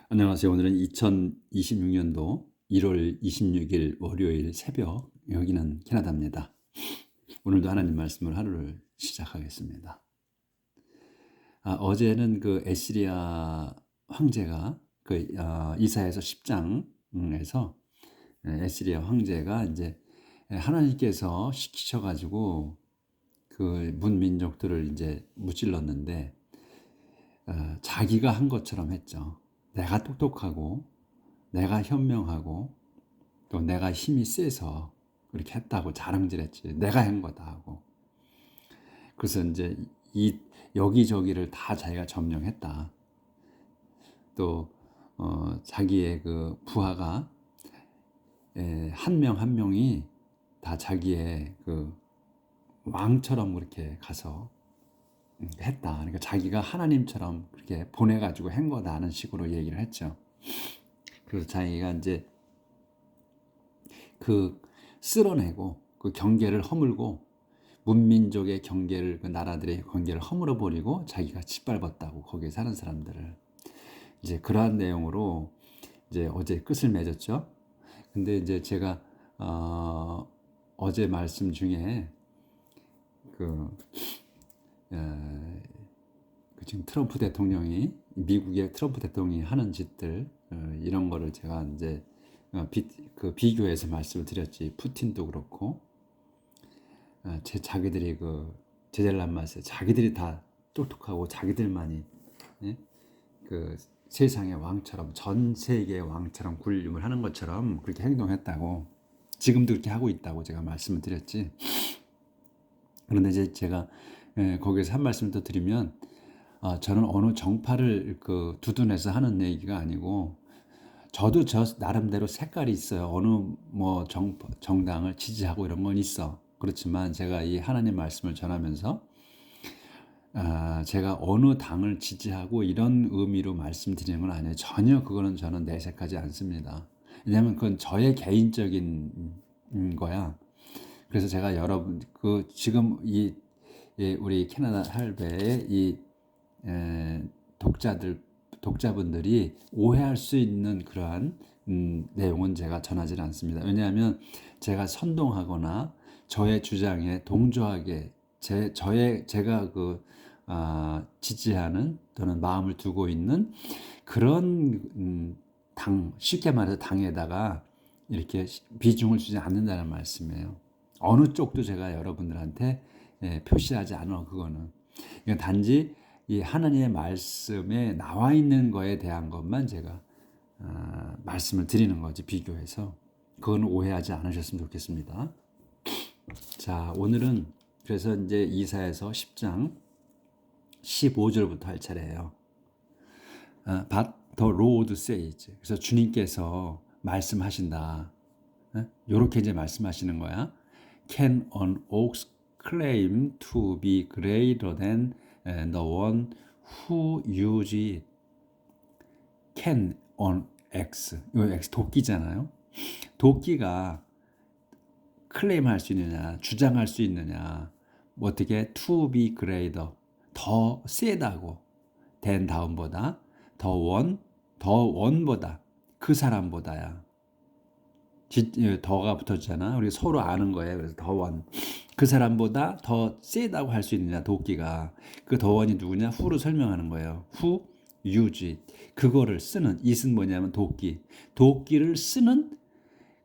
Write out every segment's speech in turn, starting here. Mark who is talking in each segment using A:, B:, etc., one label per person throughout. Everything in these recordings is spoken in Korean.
A: 안녕하세요. 오늘은 2026년도 1월 26일 월요일 새벽, 여기는 캐나다입니다. 오늘도 하나님 말씀을 하루를 시작하겠습니다. 어제는 그 에스리야 황제가 이사야서 10장에서 에스리야 황제가 이제 하나님께서 시키셔가지고 그 문민족들을 이제 무찔렀는데 자기가 한 것처럼 했죠. 내가 똑똑하고 내가 현명하고 또 내가 힘이 세서 그렇게 했다고 자랑질했지. 내가 한 거다 하고. 그래서 이제 이 여기저기를 다 자기가 점령했다. 또 자기의 그 부하가 한 명 한 명이 다 자기의 그 왕처럼 그렇게 가서 했다. 그러니까 자기가 하나님처럼 그렇게 보내가지고 한 거다 하는 식으로 얘기를 했죠. 그래서 자기가 이제 그 쓸어내고 그 경계를 허물고 문민족의 경계를, 그 나라들의 경계를 허물어 버리고 자기가 짓밟았다고, 거기에 사는 사람들을. 이제 그러한 내용으로 이제 어제 끝을 맺었죠. 근데 이제 제가 어제 말씀 중에 그, 지금 트럼프 대통령이, 미국의 트럼프 대통령이 하는 짓들, 이런 거를 제가 이제 비교해서 말씀을 드렸지. 푸틴도 그렇고 자기들이 그 제잘난 맛에 자기들이 다 똑똑하고 자기들만이, 예? 그 세상의 왕처럼, 전 세계의 왕처럼 군림을 하는 것처럼 그렇게 행동했다고, 지금도 그렇게 하고 있다고 제가 말씀을 드렸지. 그런데 이제 제가 거기서 한 말씀을 더 드리면, 저는 어느 정파를 그 두둔해서 하는 얘기가 아니고, 저도 저 나름대로 색깔이 있어요. 어느 뭐 정당을 지지하고 이런 건 있어. 그렇지만 제가 이 하나님 말씀을 전하면서 제가 어느 당을 지지하고 이런 의미로 말씀드리는 건 아니에요. 전혀 그거는 저는 내색하지 않습니다. 왜냐하면 그건 저의 개인적인 거야. 그래서 제가 여러분 지금 우리 캐나다 할배의 이 독자분들이 오해할 수 있는 그러한 내용은 제가 전하지 않습니다. 왜냐하면 제가 선동하거나 저의 주장에 동조하게 제가 지지하는 또는 마음을 두고 있는 그런 쉽게 말해서 당에다가 이렇게 비중을 주지 않는다는 말씀이에요. 어느 쪽도 제가 여러분들한테 표시하지 않아. 그거는 그냥 단지 이 하나님의 말씀에 나와 있는 거에 대한 것만 제가 말씀을 드리는 거지, 비교해서. 그건 오해하지 않으셨으면 좋겠습니다. 자, 오늘은 그래서 이제 이사야서 10장 15절부터 할 차례예요. But the Lord says. 그래서 주님께서 말씀하신다. 요렇게 이제 말씀하시는 거야. Can an ox claim to be greater than the one who uses it? Can an X. 이거 X 도끼잖아요. 도끼가 클레임할 수 있느냐, 주장할 수 있느냐, 뭐 어떻게 to be greater, 더 세다고, than 다음보다, 더 원보다, 그 사람보다야. 더가 붙었잖아. 우리 서로 아는 거예요. 그래서 더 원. 그 사람보다 더 세다고 할 수 있느냐, 도끼가. 그 더 원이 누구냐? 후로 설명하는 거예요. 후, use. 그거를 쓰는, it은 뭐냐면 도끼. 도끼를 쓰는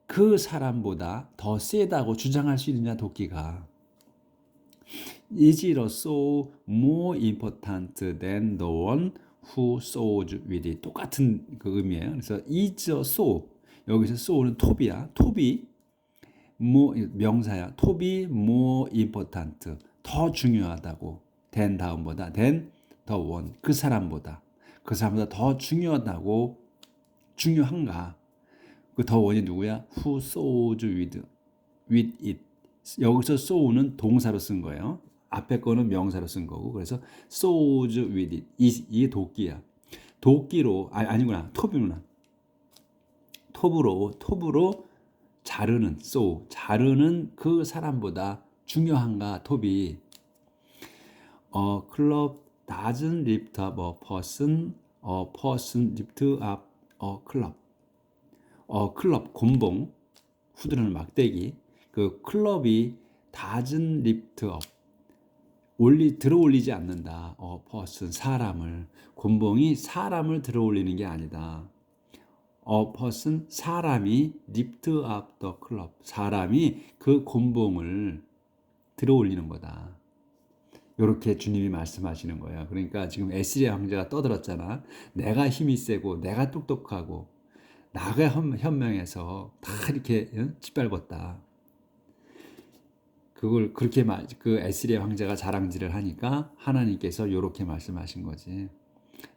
A: 그 사람보다 더 세다고 주장할 수 있느냐, 도끼가. Is it so more important than the one who sows with it? 똑같은 그 의미예요. 그래서 is so, 여기서 so는 톱이야. 톱이 명사야. 톱이 more important, 더 중요하다고. than 다음보다, than the one, 그 사람보다 더 중요하다고. 중요한가? 그 더 원이 누구야? Who sows with it. 여기서 sow는 동사로 쓴 거예요. 앞에 거는 명사로 쓴 거고. 그래서 sows with it. 이게 도끼야. 도끼로 아니구나. 톱이구나. 톱으로 자르는 자르는 그 사람보다 중요한가, 톱이. A club doesn't lift up a person lift up 클럽. 클럽, 곤봉, 후드는 막대기. 그 클럽이 doesn't lift up. 들어 올리지 않는다. person, 사람을. 곤봉이 사람을 들어 올리는 게 아니다. person, 사람이 lift up the club. 사람이 그 곤봉을 들어 올리는 거다. 이렇게 주님이 말씀하시는 거예요. 그러니까 지금 에스겔 황제가 떠들었잖아. 내가 힘이 세고 내가 똑똑하고 나가 현명해서 다 이렇게 짓밟았다. 그걸 그렇게 그 에스겔 황제가 자랑질을 하니까 하나님께서 이렇게 말씀하신 거지.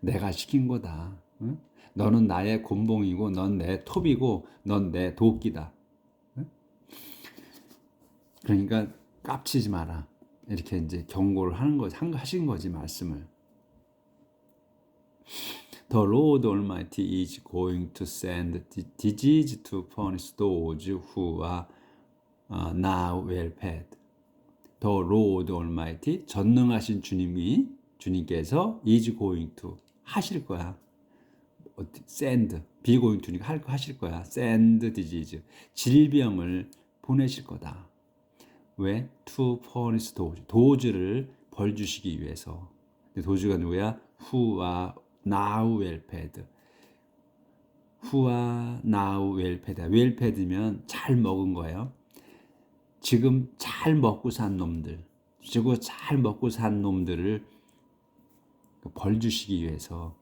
A: 내가 시킨 거다. 응? 너는 나의 곤봉이고 넌 내 톱이고 넌 내 도끼다. 응? 그러니까 깝치지 마라. 이렇게 이제 경고를 하신 거지 말씀을. The Lord Almighty is going to send disease to punish those who are now well fed. The Lord Almighty, 전능하신 주님께서 is going to 하실 거야. send, be going to니까 하실 거야. send disease, 질병을 보내실 거다. 왜? to punish those, 벌 주시기 위해서. 도주가 누구야? who are now well fed. who are now well fed. well fed면 잘 먹은 거예요. 지금 잘 먹고 산 놈들, 지금 잘 먹고 산 놈들을 벌 주시기 위해서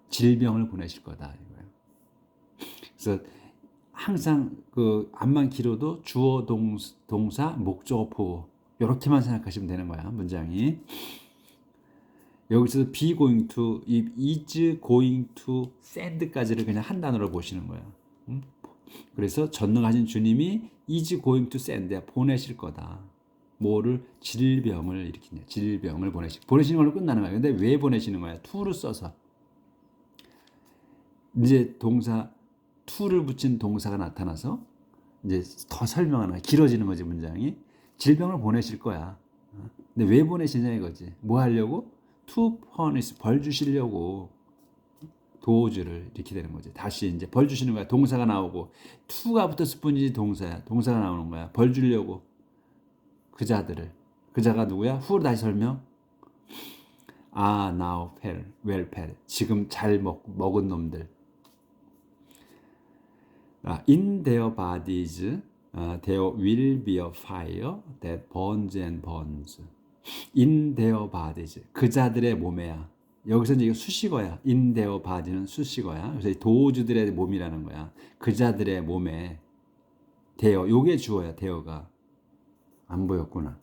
A: 질병을 보내실 거다 이거예요. 그래서 항상 그 암만 길어도 주어 동사 목적어 보어 이렇게만 생각하시면 되는 거야 문장이. 여기서 be going to, is going to send까지를 그냥 한 단어로 보시는 거야. 그래서 전능하신 주님이 is going to send, 보내실 거다. 뭐를? 질병을 일으키냐. 질병을 보내시는 걸로 끝나는 거야. 근데 왜 보내시는 거야? to를 써서. 이제 동사 to를 붙인 동사가 나타나서 이제 더 설명하는 거야. 길어지는 거지 문장이. 질병을 보내실 거야. 근데 왜 보내시냐 이거지. 뭐 하려고? to punish, 벌 주시려고. 도주를 이렇게 되는 거지. 다시 이제 벌 주시는 거야. 동사가 나오고 to가 붙었을 뿐이지 동사야. 동사가 나오는 거야. 벌 주려고 그자들을. 그자가 누구야? 후로 다시 설명. now well fed. 지금 잘 먹은 놈들. In their bodies there will be a fire that burns and burns. In their bodies. 그자들의 몸에야. 여기서 이제 수식어야. in their body는 수식어야. 그래서 도주들의 몸이라는 거야. 그자들의 몸에 대어. 요게 주어야. 대어가. 안 보였구나.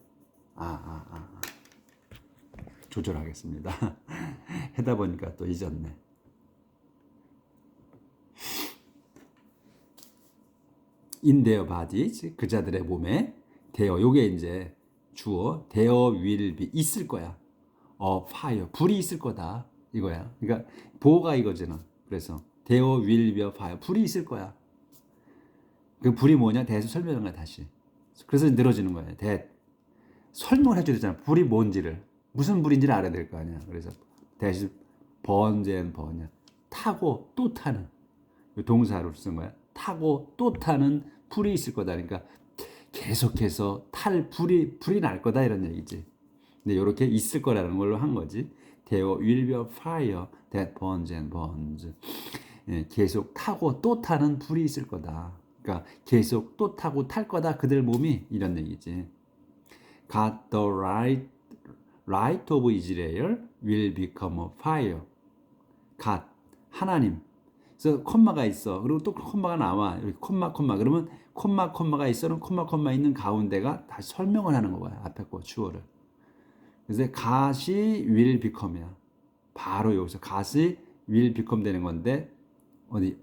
A: 조절하겠습니다. 하다 보니까 또 잊었네. in their bodies. 그자들의 몸에 대어. 요게 이제 주어. there will be. 있을 거야. fire, 불이 있을 거다 이거야. 그러니까 보호가 이거잖아. 그래서 there will be a fire, 불이 있을 거야. 그 불이 뭐냐? 대해서 설명한 거야 다시. 그래서 늘어지는 거야. 설명을 해줘야 되잖아. 불이 뭔지를, 무슨 불인지를 알아야 될 거 아니야. 그래서 대신 burns and burns, 타고 또 타는 동사로 쓴 거야. 타고 또 타는 불이 있을 거다. 그러니까 계속해서 불이 날 거다 이런 얘기지. 근데 이렇게 있을 거라는 걸로 한 거지. There will be a fire that burns and burns. 계속 타고 또 타는 불이 있을 거다. 그러니까 계속 또 타고 탈 거다 그들 몸이 이런 얘기지. God the light of Israel will become a fire. God, 하나님. 그래서 콤마가 있어. 그리고 또 콤마가 나와. 이렇게 콤마 그러면 콤마가 있어는 콤마 있는 가운데가 다시 설명을 하는 거야. 앞에 거 주어를. 그래서 God이 will become이야. 바로 여기서 God이 will become 되는 건데 어디?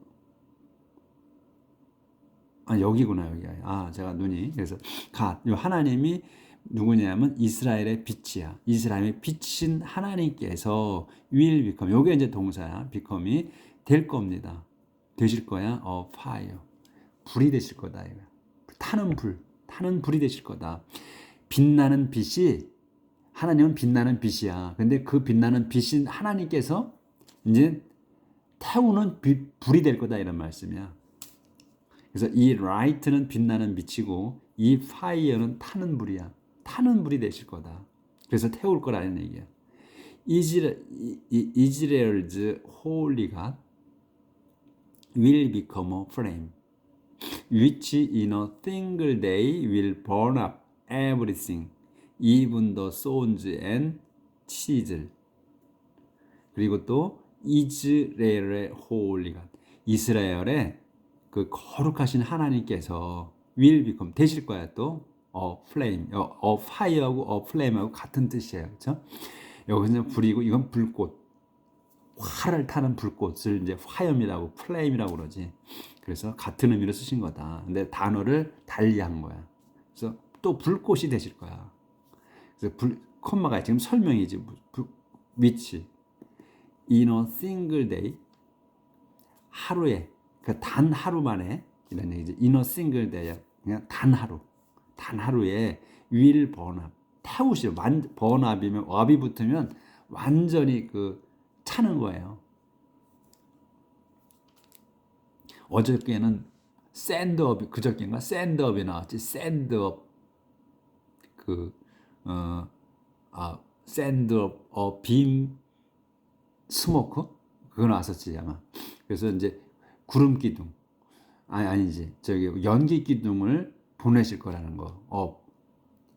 A: 여기구나 여기가. 제가 눈이. 그래서 God, 하나님이 누구냐면 이스라엘의 빛이야. 이스라엘의 빛인 하나님께서 will become. 요게 이제 동사야. become이 될 겁니다. 되실 거야. fire. 불이 되실 거다. 이거. 타는 불이 되실 거다. 빛나는 빛이, 하나님은 빛나는 빛이야. 근데 그 빛나는 빛인 하나님께서 이제 태우는 불이 될 거다 이런 말씀이야. 그래서 이 light는 빛나는 빛이고 이 fire는 타는 불이야. 타는 불이 되실 거다. 그래서 태울 거라는 얘기야. Israel's holy God will become a flame, which in a single day will burn up everything, even the stones and chisel. 그리고 또 이스라엘의 holy God, 이스라엘의 그 거룩하신 하나님께서 will become 되실 거야. 또 flame, fire하고 flame하고 같은 뜻이에요. 그렇죠? 여기서 불이고 이건 불꽃, 활을 타는 불꽃을 이제 화염이라고 플레임이라고 그러지. 그래서 같은 의미로 쓰신 거다. 근데 단어를 달리한 거야. 그래서 또 불꽃이 되실 거야. 그래서 콤마가 지금 설명이지. 위치. In a single day, 하루에, 그 단 하루 만에 이런 얘기지. In a single day, 그냥 단 하루에 will burn up, 태우시죠. burn up이면 up이 붙으면 완전히 그 차는 거예요. 어저께는 샌드업, 그저께인가 샌드업이 나왔지. 샌드업, 샌드업, 빔 스모크 그거 나왔었지 아마. 그래서 이제 구름 기둥, 아니지, 저기 연기 기둥을 보내실 거라는 거.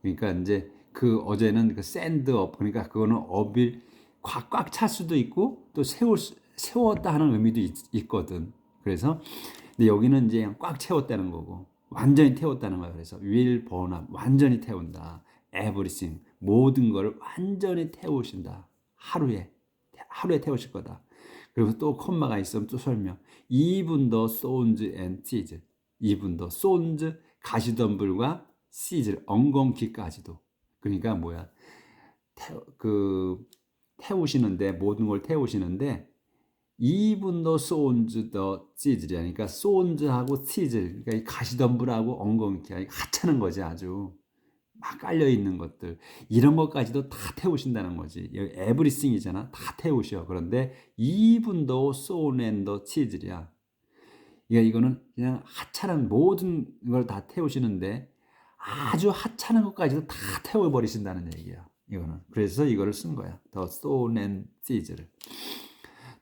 A: 그러니까 이제 그 어제는 그 샌드업, 그러니까 그거는 업이 꽉꽉 찰 수도 있고 또 세웠다 하는 의미도 있거든. 그래서 근데 여기는 이제 꽉 채웠다는 거고 완전히 태웠다는 거야. 그래서 will burn up, 완전히 태운다. everything, 모든 걸 완전히 태우신다. 하루에 태우실 거다. 그리고 또 콤마가 있으면 또 설명. even the stones and chisel, even the stones, 가시덤불과 chisel, 엉겅퀴까지도. 그러니까 뭐야? 태우시는데, 모든 걸 태우시는데 even the stones, the chisel, 그러니까 stones하고 chisel, 그러니까 이 가시덤불하고 엉겅퀴, 하찮은 거지. 아주 막 깔려 있는 것들, 이런 것까지도 다 태우신다는 거지. everything이잖아. 다 태우셔. 그런데 even the stone and the chisel이야. 이거는 그냥 하찮은 모든 걸 다 태우시는데 아주 하찮은 것까지도 다 태워버리신다는 얘기야. 이거는 그래서 이거를 쓴 거야. The stone and chisel.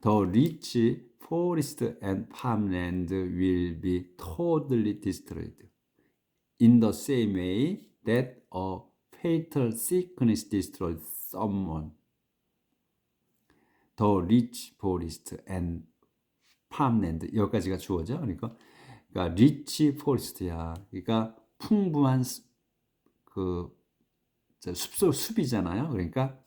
A: The rich forest and farmland will be totally destroyed, in the same way that a fatal sickness destroys someone. The rich forest and farmland, 여기까지가 주어져. 그러니까 rich forest야. 그러니까 풍부한 그 숲이잖아요. 그러니까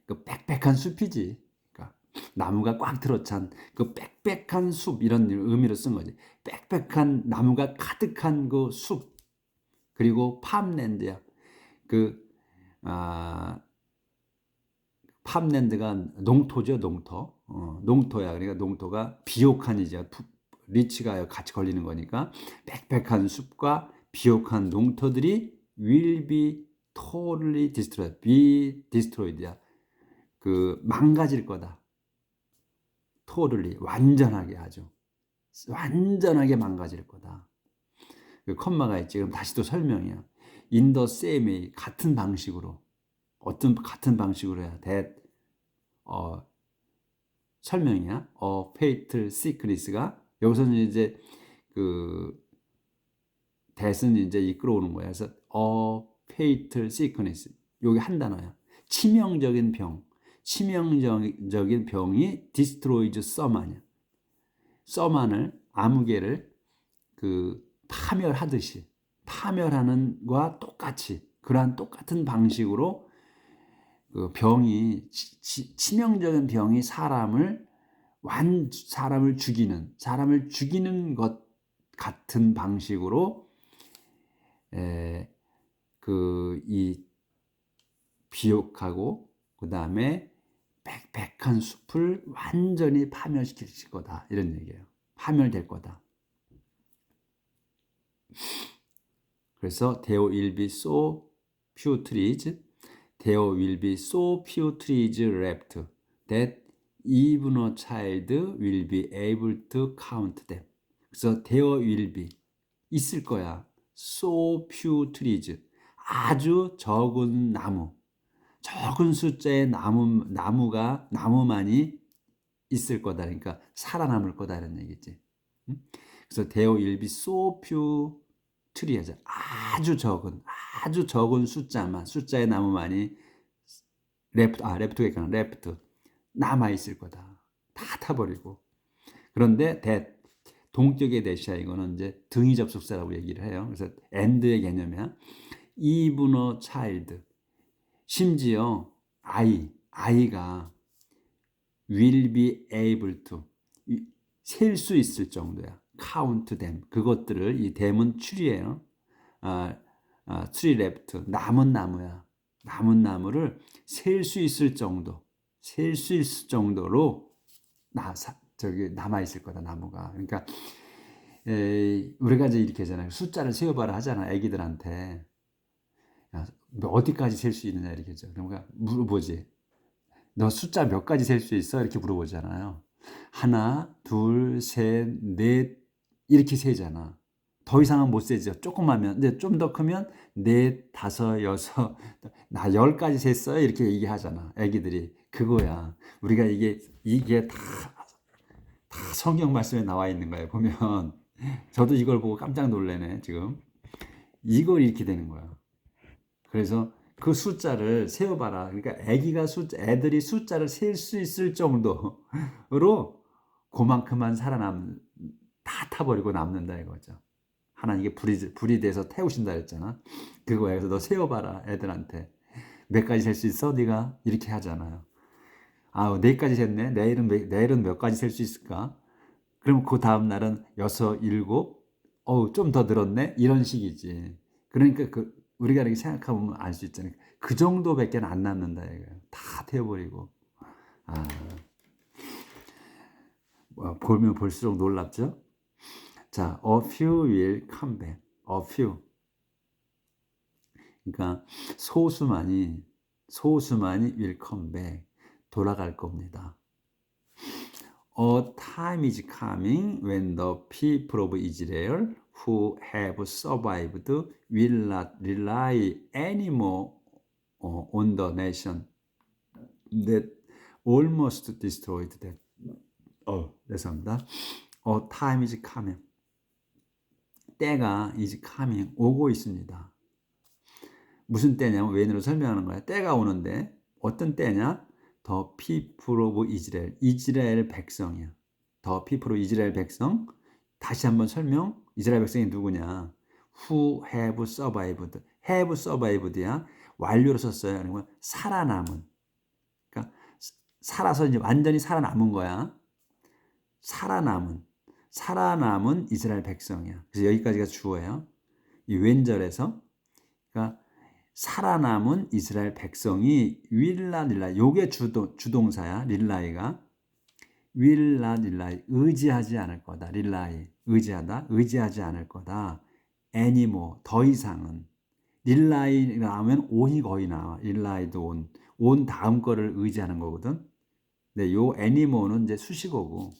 A: 그 빽빽한 숲이지. 그러니까 나무가 꽉 들어찬 그 빽빽한 숲, 이런 의미로 쓴 거지. 빽빽한 나무가 가득한 그 숲. 그리고 팜랜드야. 팜랜드가 농토죠, 농토. 농토야. 그러니까 농토가 비옥한이죠. 리치가 같이 걸리는 거니까 빽빽한 숲과 비옥한 농토들이 will be totally destroyed, be destroyed야. 망가질 거다. totally, 완전하게, 아주 완전하게 망가질 거다. 컴마가 있지. 그럼 다시 또 설명이야. in the same way, 같은 방식으로. 같은 방식으로 해야 that, 설명이야. fatal sickness가 여기서는 이제 that은 이제 이끌어오는 거야. 그래서 fatal sickness, 여기 한 단어야. 치명적인 병이 destroys someone이야. someone을, 아무개를 파멸하듯이, 파멸하는 것과 똑같이, 그러한 똑같은 방식으로 병이, 치명적인 병이 사람을 죽이는 것 같은 방식으로 이 비옥하고 그 다음에 빽빽한 숲을 완전히 파멸시킬 거다, 이런 얘기예요. 파멸될 거다. 그래서 there will be so few trees left that even a child will be able to count them. 그래서 there will be 있을 거야. so few trees 아주 적은 나무, 적은 숫자의 나무만이 있을 거다. 그러니까 살아남을 거다 이런 얘기지. 그래서 there will be so few trees 아주 적은 숫자의 나무만이 레프트 남아 있을 거다. 다 타버리고. 그런데 동격의 대시야 이거는 이제 등위 접속사라고 얘기를 해요. 그래서 and의 개념이야. even a child 심지어 아이가 will be able to 셀 수 있을 정도야. count them 그것들을 이 them은 추리예요. tree left 남은 나무를 셀 수 있을 정도로 남아 있을 거다 나무가. 그러니까 우리가 이제 이렇게 하잖아요. 숫자를 세어봐라 하잖아 애기들한테. 야, 너 어디까지 셀 수 있느냐 이렇게 하죠. 그러니까 물어보지. 너 숫자 몇 가지 셀 수 있어? 이렇게 물어보잖아요. 하나, 둘, 셋, 넷 이렇게 세잖아. 더 이상은 못 세죠. 조금하면. 근데 좀 더 크면 넷, 다섯, 여섯, 나 10까지 셌어요. 이렇게 얘기하잖아. 애기들이. 그거야. 우리가 이게 다 성경 말씀에 나와 있는 거예요. 보면 저도 이걸 보고 깜짝 놀래네. 지금 이걸 이렇게 되는 거야. 그래서 그 숫자를 세어봐라. 그러니까 애들이 숫자를 셀 수 있을 정도로 그만큼만 다 타버리고 남는다 이거죠. 하나님께 불이 돼서 태우신다 했잖아. 그거야. 그래서 너 세어봐라 애들한테. 몇 가지 셀 수 있어? 네가 이렇게 하잖아요. 네 가지 셌네. 내일은 몇 가지 셀 수 있을까? 그럼 그 다음 날은 6, 7, 좀 더 늘었네. 이런 식이지. 그러니까 우리가 이렇게 생각해보면 알 수 있잖아요. 그 정도밖에 안 남는다 이거예요. 다 태워버리고. 보면 볼수록 놀랍죠? 자, a few will come back. a few. 그러니까 소수만이 will come back. 돌아갈 겁니다. A time is coming when the people of Israel who have survived will not rely anymore on the nation that almost destroyed them. 죄송합니다. A time is coming. 때가 is coming 오고 있습니다. 무슨 때냐면 웬으로 설명하는 거야. 때가 오는데 어떤 때냐? The people of Israel. 이스라엘 백성이야. The people of 이스라엘 백성. 다시 한번 설명. 이스라엘 백성이 누구냐? Who have survived. have survived야. 완료로 썼어요. 그러면 살아남은. 그러니까 살아서 이제 완전히 살아남은 거야. 살아남은 이스라엘 백성이야. 그래서 여기까지가 주어예요. 이 왼절에서 그러니까 살아남은 이스라엘 백성이 릴라 요게 주동사야. 릴라이가 릴라이 의지하지 않을 거다. 릴라이 의지하지 않을 거다. 애니모 더 이상은 릴라이 나오면 온이 거의 나와. 릴라이도 온 다음 거를 의지하는 거거든. 근데 요 애니모는 이제 수식어고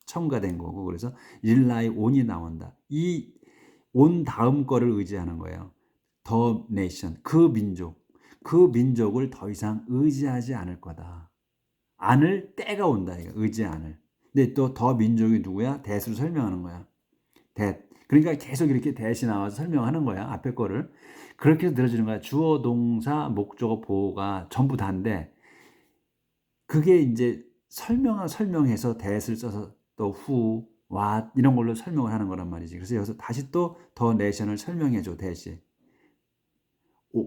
A: 첨가된 거고 그래서 릴라이 온이 나온다. 이 온 다음 거를 의지하는 거예요. The nation, 그 민족을 더 이상 의지하지 않을 거다. 않을 때가 온다. 이거 의지 않을. 근데 또 더 민족이 누구야? that으로 설명하는 거야. that. 그러니까 계속 이렇게 that이 나와서 설명하는 거야. 앞에 거를. 그렇게 들어주는 거야. 주어, 동사, 목적어, 보어가 전부 다인데 그게 이제 설명해서 that을 써서 또 who, what 이런 걸로 설명을 하는 거란 말이지. 그래서 여기서 다시 또 the nation을 설명해 줘. that이.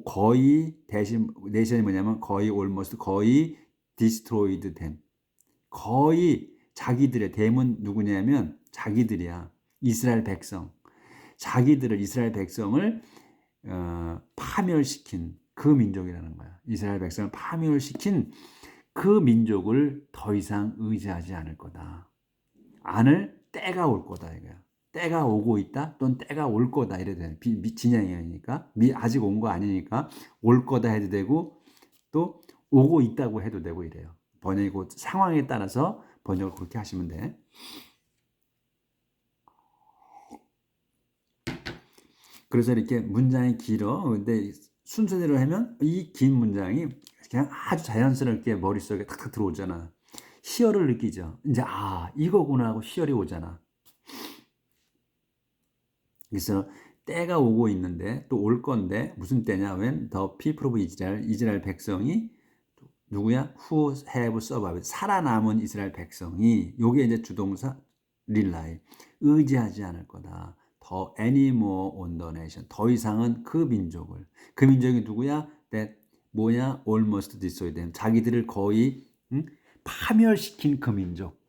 A: 거의 내션이 뭐냐면 거의 almost 거의 destroyed them. 거의 자기들의 them은 누구냐면 자기들이야. 이스라엘 백성. 이스라엘 백성을 파멸시킨 그 민족이라는 거야. 이스라엘 백성을 파멸시킨 그 민족을 더 이상 의지하지 않을 거다. 않을 때가 올 거다 이거야. 때가 오고 있다 또는 때가 올 거다 이래도 돼. 진행형이니까 아직 온 거 아니니까 올 거다 해도 되고 또 오고 있다고 해도 되고 이래요. 번역이고 상황에 따라서 번역을 그렇게 하시면 돼. 그래서 이렇게 문장이 길어. 근데 순서대로 하면 이 긴 문장이 그냥 아주 자연스럽게 머릿속에 탁탁 들어오잖아. 희열을 느끼죠. 이제 이거구나 하고 희열이 오잖아. 그래서 때가 오고 있는데 또 올 건데 무슨 때냐? When the people of Israel, 이스라엘 백성이 누구야? Who have survived, 살아남은 이스라엘 백성이, 요게 이제 주동사 rely, 의지하지 않을 거다. 더 anymore on the nation, 더 이상은 그 민족을. 그 민족이 누구야? That 뭐냐? Almost destroyed them, 자기들을 거의 파멸시킨 그 민족.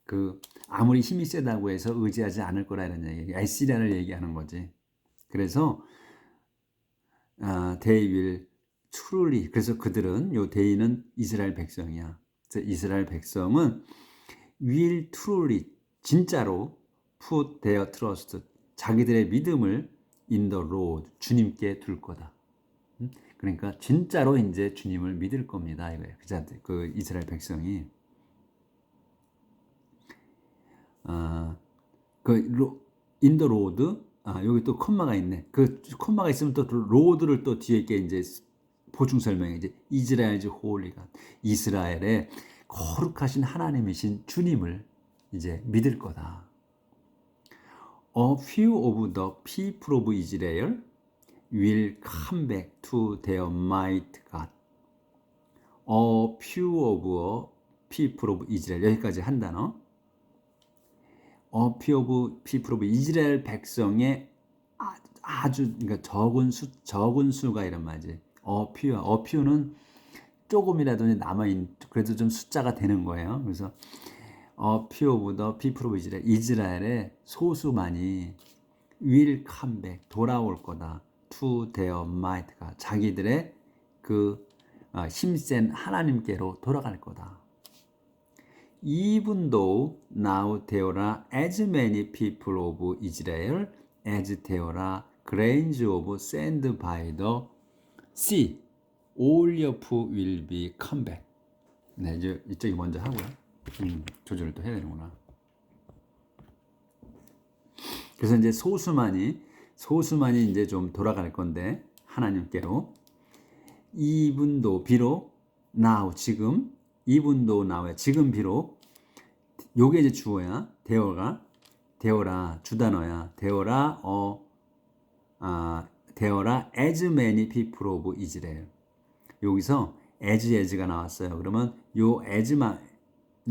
A: 그 아무리 힘이 세다고 해서 의지하지 않을 거라는 얘기, 에시리아를 얘기하는 거지. 그래서 they will truly, 그래서 그들은, 요 they는 이스라엘 백성이야. 그래서 이스라엘 백성은 will truly, 진짜로 put their trust, 자기들의 믿음을 in the Lord, 주님께 둘 거다. 그러니까 진짜로 이제 주님을 믿을 겁니다, 이거예요. 그 이스라엘 백성이. in the road, 여기 또 콤마가 있네. 그 콤마가 있으면 또 로드를 또 뒤에 있게 이제 보충 설명해. 이제 이스라엘즈 홀리가, 이스라엘의 거룩하신 하나님이신 주님을 이제 믿을 거다. A few of the people of Israel will come back to their mighty God. A few of people of Israel, 여기까지 한 단어. A few of people of 이스라엘 백성의 아주 그러니까 적은 수가 이런 말이지. A few는 조금이라도 남아있는, 그래도 좀 숫자가 되는 거예요. 그래서 A few of the people of Israel, 이스라엘의 소수만이 will come back, 돌아올 거다. To their might God, 자기들의 그 힘센 하나님께로 돌아갈 거다. Even though now there are as many people of Israel as there are grains of sand by the sea, all of will be come back. 네, 이제 이쪽이 먼저 하고요. 조절을 또 해야 되는구나. 그래서 이제 소수만이 이제 좀 돌아갈 건데, 하나님께로. even though, 비록, now, 지금, even though now야, 지금 비록, 요게 이제 주어야. 되어라, 주단어야. 되어라 as many people of Israel. 여기서 as가 나왔어요. 그러면 요 as만,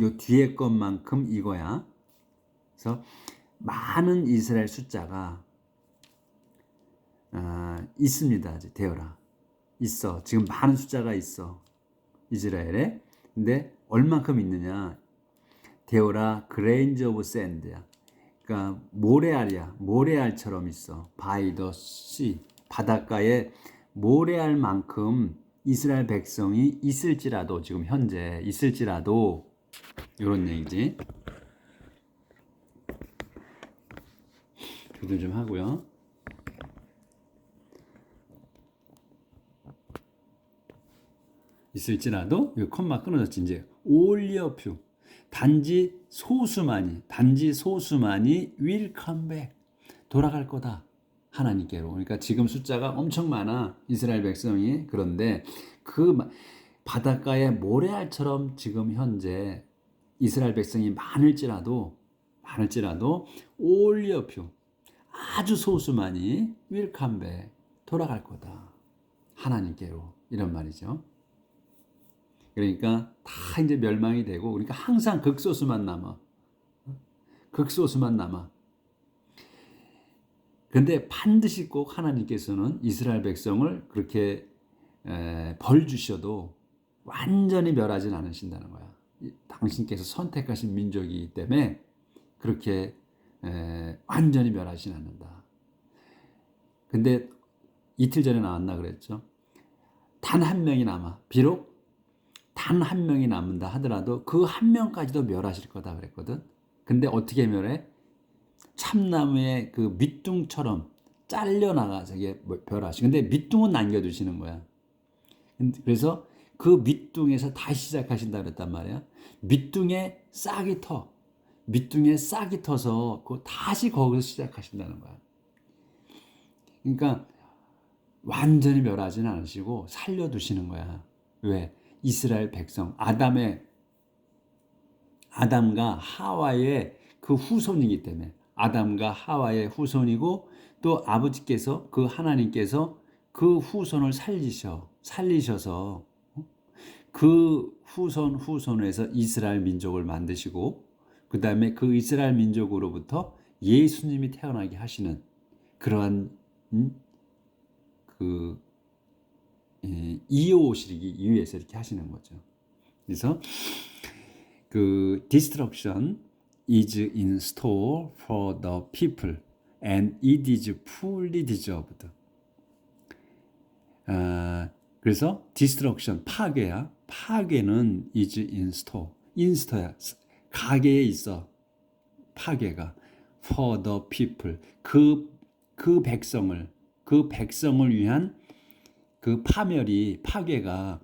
A: 요 뒤에 것만큼 이거야. 그래서 많은 이스라엘 숫자가 있습니다. 되어라, 있어. 지금 많은 숫자가 있어, 이스라엘에. 근데 얼만큼 있느냐? 되어라 grains of sand야. 그러니까 모래알이야. 모래알처럼 있어. by the sea, 바닷가에 모래알만큼 이스라엘 백성이 있을지라도, 지금 현재 있을지라도, 이런 얘기지. 조절 좀 하고요. 있을지라도, 이 콤마 끊어졌지. 이제 all of you, 단지 소수만이 will come back, 돌아갈 거다, 하나님께로. 그러니까 지금 숫자가 엄청 많아, 이스라엘 백성이. 그런데 그 바닷가의 모래알처럼 지금 현재 이스라엘 백성이 많을지라도 all of you, 아주 소수만이 will come back, 돌아갈 거다, 하나님께로. 이런 말이죠. 그러니까 다 이제 멸망이 되고, 그러니까 항상 극소수만 남아. 그런데 반드시 꼭 하나님께서는 이스라엘 백성을 그렇게 벌 주셔도 완전히 멸하진 않으신다는 거야. 당신께서 선택하신 민족이기 때문에 그렇게 완전히 멸하진 않는다. 근데 이틀 전에 나왔나 그랬죠. 단 한 명이 남아. 비록 단 한 명이 남는다 하더라도 그 한 명까지도 멸하실 거다 그랬거든. 근데 어떻게 멸해? 참나무의 그 밑둥처럼 잘려나가서 멸하시. 근데 밑둥은 남겨두시는 거야. 그래서 그 밑둥에서 다시 시작하신다 그랬단 말이야. 밑둥에 싹이 터. 밑둥에 싹이 터서 다시 거기서 시작하신다는 거야. 그러니까 완전히 멸하지는 않으시고 살려두시는 거야. 왜? 이스라엘 백성, 아담과 하와의 그 후손이기 때문에. 아담과 하와의 후손이고, 또 아버지께서, 그 하나님께서 그 후손을 살리셔서 그 후손에서 이스라엘 민족을 만드시고, 그 다음에 그 이스라엘 민족으로부터 예수님이 태어나게 하시는 그러한 그 이어오시기 위해서 이렇게 하시는 거죠. 그래서 그 destruction is in store for the people and it is fully deserved. 그래서 destruction 파괴야. 파괴는 is in store. in store야. 가게에 있어. 파괴가 for the people. 그 백성을 위한 그 파괴가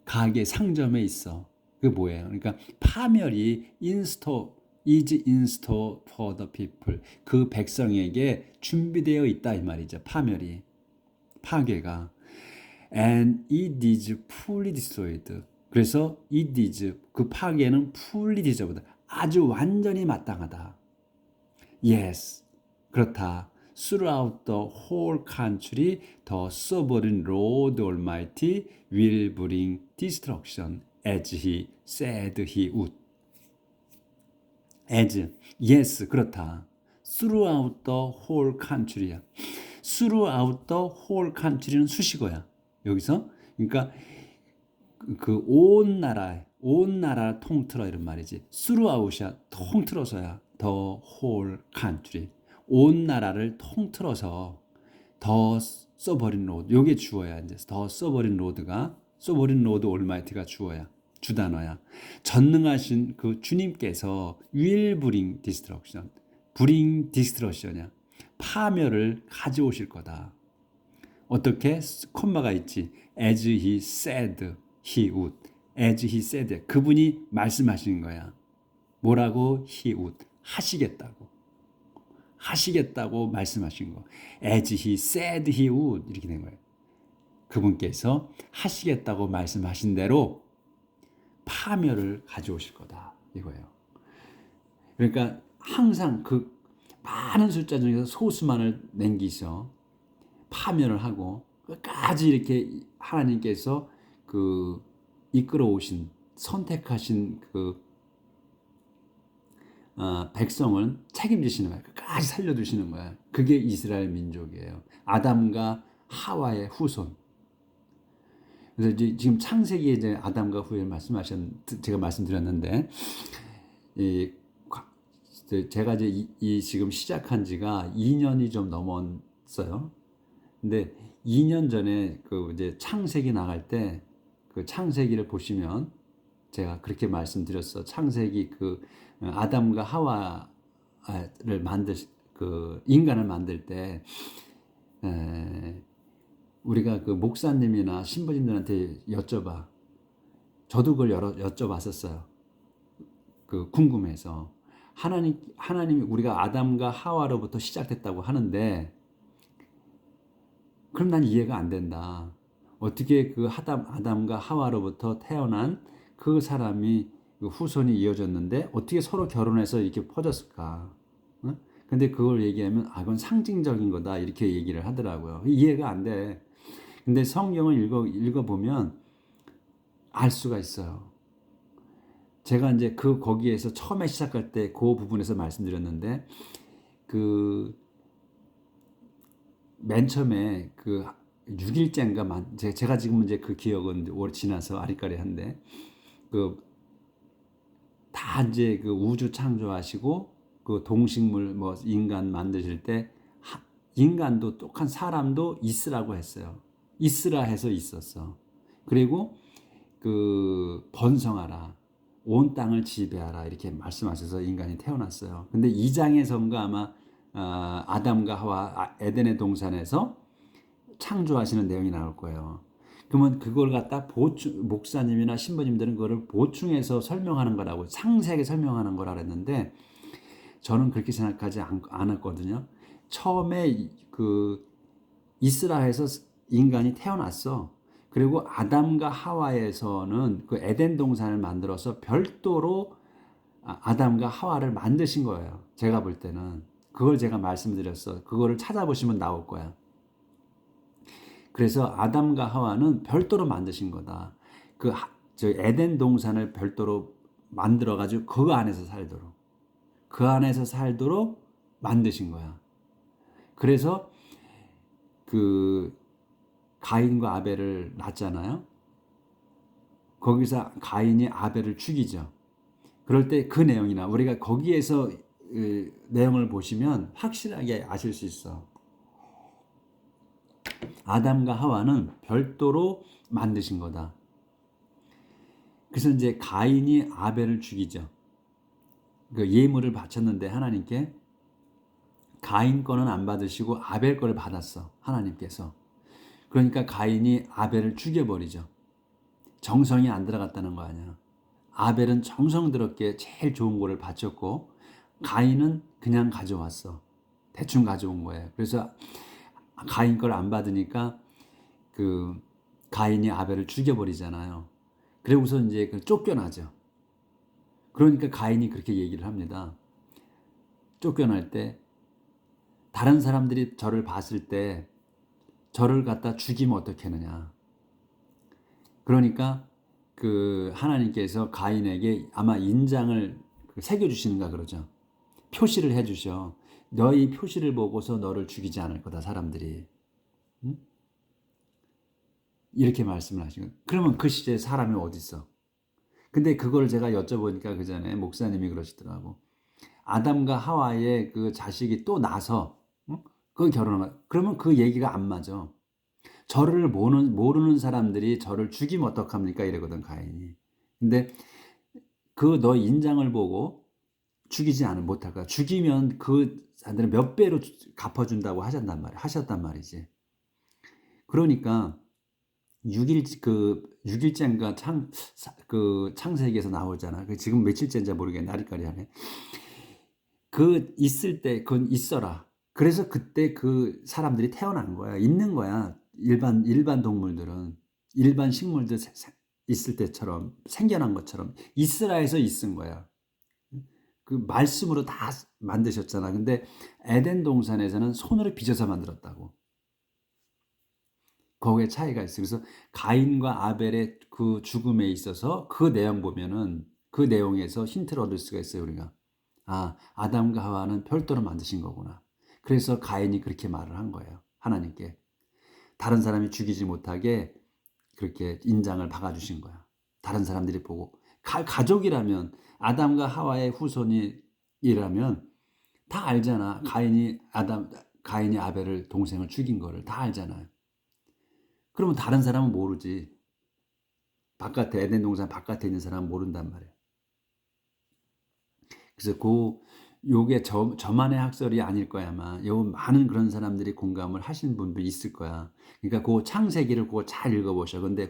A: 가게 상점에 있어. 그게 뭐예요? 그러니까 파멸이 is in store for the people. 그 백성에게 준비되어 있다 이 말이죠. 파괴가 and it is fully destroyed. 그래서 it is 그 파괴는 fully deserved. 아주 완전히 마땅하다. Yes, 그렇다. Throughout the whole country, the sovereign Lord Almighty will bring destruction as he said he would. Yes, 그렇다. Throughout the whole country야. Throughout the whole country는 수식어야. 여기서 그러니까 그 온 나라 통틀어 이런 말이지. throughout이야. 통틀어서야. the whole country. 온 나라를 통틀어서 더 써버린 로드. 요게 주어야. 이제 더 써버린 로드가 써버린 로드 올마이티가 주어야. 주단어야. 전능하신 그 주님께서 will bring destruction. bring destruction이야. 파멸을 가져오실 거다. 어떻게? 콤마가 있지. as he said he would. as he said. 그분이 말씀하신 거야. 뭐라고? he would. 하시겠다고 말씀하신 거. as he said he would. 이렇게 된 거예요. 그분께서 하시겠다고 말씀하신 대로 파멸을 가져오실 거다. 이거예요. 그러니까 항상 그 많은 숫자 중에서 소수만을 남기셔 파멸을 하고 끝까지 이렇게 하나님께서 그 이끌어 오신 선택하신 그 백성을 책임지시는 거야. 끝까지 살려두시는 거야. 그게 이스라엘 민족이에요. 아담과 하와의 후손. 그래서 지금 창세기에 이제 아담과 후에 제가 말씀드렸는데, 제가 이제 지금 시작한 지가 2년이 좀 넘었어요. 근데 2년 전에 그 이제 창세기 나갈 때 그 창세기를 보시면 제가 그렇게 말씀드렸어. 창세기 그 아담과 하와를 그 인간을 만들 때 우리가 그 목사님이나 신부님들한테 여쭤봐. 저도 그걸 여쭤봤었어요. 그 궁금해서. 하나님이 우리가 아담과 하와로부터 시작됐다고 하는데, 그럼 난 이해가 안 된다. 어떻게 그 아담과 하와로부터 태어난 그 사람이 그 후손이 이어졌는데 어떻게 서로 결혼해서 이렇게 퍼졌을까? 근데 그걸 얘기하면 그건 상징적인 거다 이렇게 얘기를 하더라고요. 이해가 안 돼. 근데 성경을 읽어보면 알 수가 있어요. 제가 이제 거기에서 처음에 시작할 때 그 부분에서 말씀드렸는데, 맨 처음에 6일째인가 제가 지금 이제 그 기억은 오래 지나서 아리까리한데, 다 이제 그 우주 창조하시고 그 동식물 인간 만드실 때 인간도 똑같은 사람도 있으라고 했어요. 있으라 해서 있었어. 그리고 그 번성하라. 온 땅을 지배하라 이렇게 말씀하셔서 인간이 태어났어요. 근데 2장에서인가 아마 아담과 하와 에덴의 동산에서 창조하시는 내용이 나올 거예요. 그러면 그걸 갖다 보충, 목사님이나 신부님들은 그거를 보충해서 설명하는 거라고, 상세하게 설명하는 거라 그랬는데, 저는 그렇게 생각하지 않았거든요. 처음에 그 이스라엘에서 인간이 태어났어. 그리고 아담과 하와에서는 그 에덴 동산을 만들어서 별도로 아담과 하와를 만드신 거예요. 제가 볼 때는. 그걸 제가 말씀드렸어. 그거를 찾아보시면 나올 거야. 그래서 아담과 하와는 별도로 만드신 거다. 저 에덴 동산을 별도로 만들어 가지고 그 안에서 살도록, 그 안에서 살도록 만드신 거야. 그래서 그 가인과 아벨을 낳잖아요. 거기서 가인이 아벨을 죽이죠. 그럴 때 그 내용이나 우리가 거기에서 내용을 보시면 확실하게 아실 수 있어. 아담과 하와는 별도로 만드신 거다. 그래서 이제 가인이 아벨을 죽이죠. 그 예물을 바쳤는데 하나님께 가인 거는 안 받으시고 아벨 거를 받았어. 하나님께서. 그러니까 가인이 아벨을 죽여버리죠. 정성이 안 들어갔다는 거 아니야. 아벨은 정성스럽게 제일 좋은 거를 바쳤고 가인은 그냥 가져왔어. 대충 가져온 거예요. 그래서 가인 걸 안 받으니까 그 가인이 아벨을 죽여버리잖아요. 그리고서 이제 쫓겨나죠. 그러니까 가인이 그렇게 얘기를 합니다. 쫓겨날 때 다른 사람들이 저를 봤을 때 저를 갖다 죽이면 어떻겠느냐. 그러니까 그 하나님께서 가인에게 아마 인장을 새겨주시는가 그러죠. 표시를 해주셔. 너희 표시를 보고서 너를 죽이지 않을 거다 사람들이. 응? 이렇게 말씀을 하신 거예요. 그러면 그 시대에 사람이 어디 있어? 근데 그걸 제가 여쭤보니까 그 전에 목사님이 그러시더라고. 아담과 하와의 그 자식이 또 나서 그 결혼을, 그러면 그 얘기가 안 맞아. 저를 모르는 사람들이 저를 죽이면 어떡합니까? 이러거든 가인이. 근데 그 너 인장을 보고 죽이지 않으면 못할까? 죽이면 그 사람들은 몇 배로 갚아준다고 하셨단 말이지. 그러니까 6일째인가 그 창세기에서 나오잖아. 그 지금 며칠째인지 모르겠네. 나리까리하네. 그 있을 때 그건 있어라. 그래서 그때 그 사람들이 태어난 거야. 있는 거야. 일반 동물들은 일반 식물들 있을 때처럼 생겨난 것처럼 이스라엘에서 있은 거야. 그 말씀으로 다 만드셨잖아. 근데 에덴 동산에서는 손으로 빚어서 만들었다고. 거기에 차이가 있어. 그래서 가인과 아벨의 그 죽음에 있어서 그 내용 보면은 그 내용에서 힌트를 얻을 수가 있어요, 우리가. 아, 아담과 하와는 별도로 만드신 거구나. 그래서 가인이 그렇게 말을 한 거예요. 하나님께. 다른 사람이 죽이지 못하게 그렇게 인장을 박아주신 거야. 다른 사람들이 보고. 가족이라면, 아담과 하와의 후손이라면 다 알잖아. 가인이 아벨을 동생을 죽인 거를 다 알잖아요. 그러면 다른 사람은 모르지. 바깥에, 에덴 동산 바깥에 있는 사람은 모른단 말이에요. 그래서 요게 저만의 학설이 아닐 거야, 아마. 요 많은 그런 사람들이 공감을 하신 분도 있을 거야. 그러니까 그 창세기를 그거 잘 읽어보셔. 근데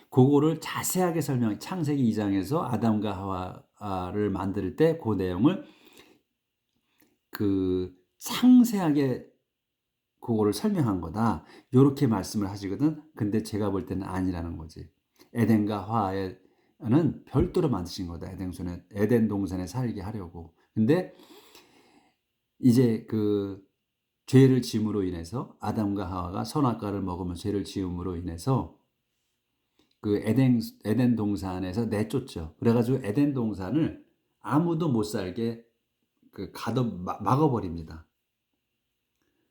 A: 그거를 자세하게 창세기 2장에서 아담과 하와를 만들 때 그 내용을 상세하게 그거를 설명한 거다. 요렇게 말씀을 하시거든. 근데 제가 볼 때는 아니라는 거지. 에덴과 하와는 별도로 만드신 거다. 에덴 동산에 살게 하려고. 근데 이제 그 죄를 지음으로 인해서 아담과 하와가 선악과를 먹으면 죄를 지음으로 인해서 그 에덴 동산에서 내쫓죠. 그래가지고 에덴 동산을 아무도 못 살게 막아버립니다.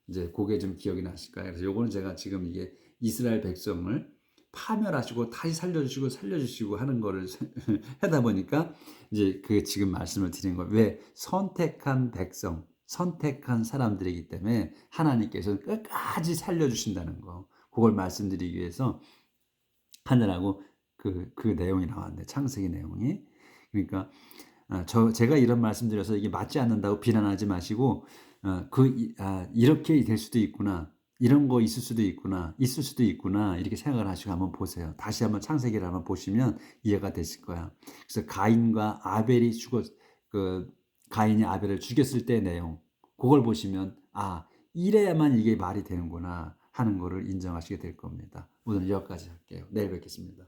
A: 이제 그게 좀 기억이 나실까요? 그래서 요거는 제가 지금 이게 이스라엘 백성을 파멸하시고 다시 살려주시고 하는 거를 하다 보니까 이제 그 지금 말씀을 드린 거예요. 왜? 선택한 백성, 선택한 사람들이기 때문에 하나님께서 끝까지 살려주신다는 거. 그걸 말씀드리기 위해서 하느라고 그 내용이 나왔는데, 창세기 내용이. 그러니까 제가 이런 말씀드려서 이게 맞지 않는다고 비난하지 마시고 이렇게 될 수도 있구나. 이런 거 있을 수도 있구나 이렇게 생각을 하시고 한번 보세요. 다시 한번 창세기를 한번 보시면 이해가 되실 거야. 그래서 그 가인이 아벨을 죽였을 때 내용, 그걸 보시면 아, 이래야만 이게 말이 되는구나 하는 거를 인정하시게 될 겁니다. 오늘 여기까지 할게요. 내일 뵙겠습니다.